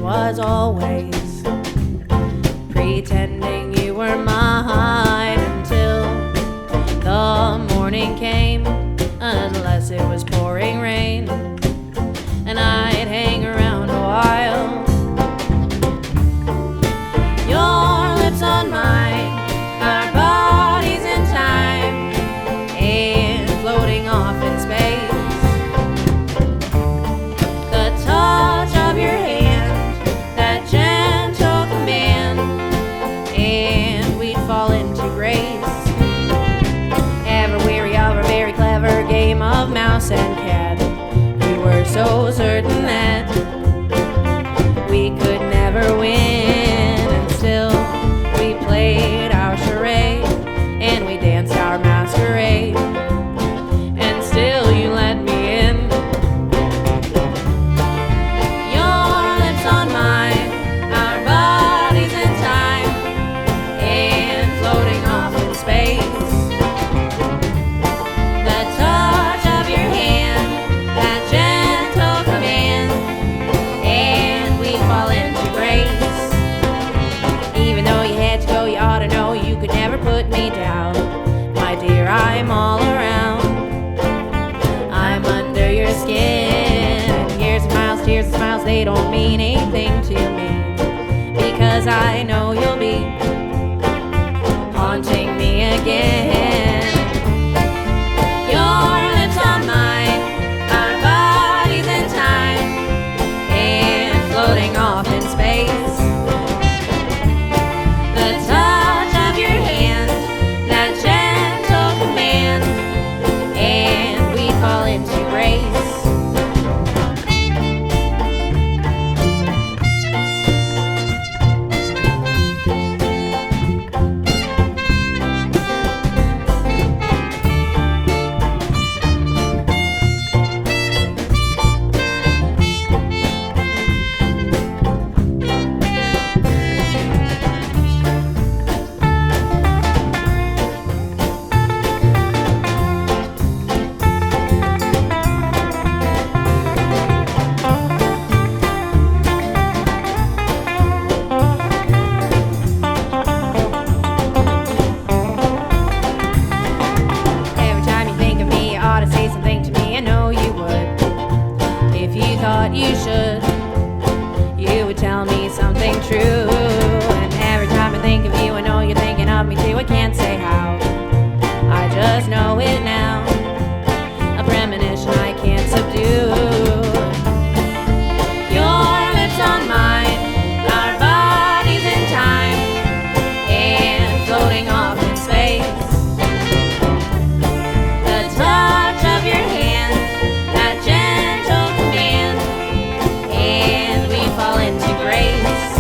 was always pretending you were mine until the morning came, unless it was pouring rain, and I'd hang around a while. Your lips on mine, our bodies in time, and floating off in space. The touch of your hand, that gentle command, and we'd fall into grace. Ever weary of a very clever game of mouse and cat, we were so certain that we could never win, and still we played our charade, and we danced our masquerade, and still you let me in. Your lips on mine, our bodies in time, and floating off in space. The touch of your hand, that gentle command, and we fall into grace. Even though you had to go, you ought to know you could never put me down. My dear, I'm all around. I'm under your skin. And years and miles, tears and smiles, they don't mean anything to me, because I know you'll be haunting me again. Your lips on mine, our bodies in time, and floating off in space. The touch of your hand, that gentle command, and we fall into grace. Every time you think of me, you ought to say something to me. I know you would. If you thought you should, you would tell me something true. And every time I think of you, I know you're thinking of me too. I can't say how, I just know it now. A premonition I can't subdue. Your lips on mine, our bodies in time, and floating off in space. The touch of your hand, that gentle command, and we fall into grace.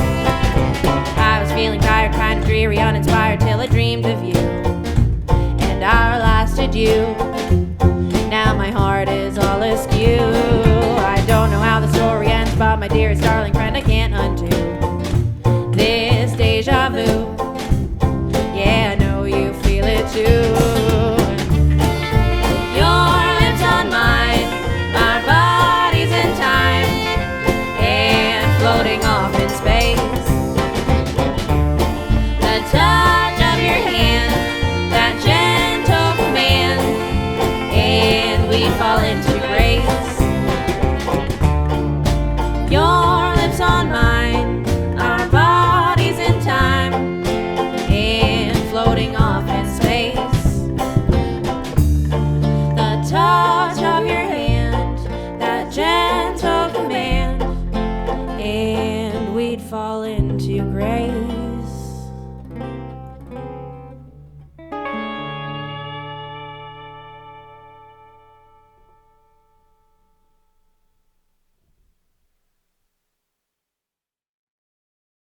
I was feeling tired, kind of dreary, uninspired, till I dreamed of you, and our last adieu. Now my heart is all askew. I don't know how the story ends, but my dearest darling friend, I can't undo this deja vu. Yeah, I know you feel it too. Your lips on mine, our bodies in time, and floating off in space. The touch of your hand, that gentle command, and we fall into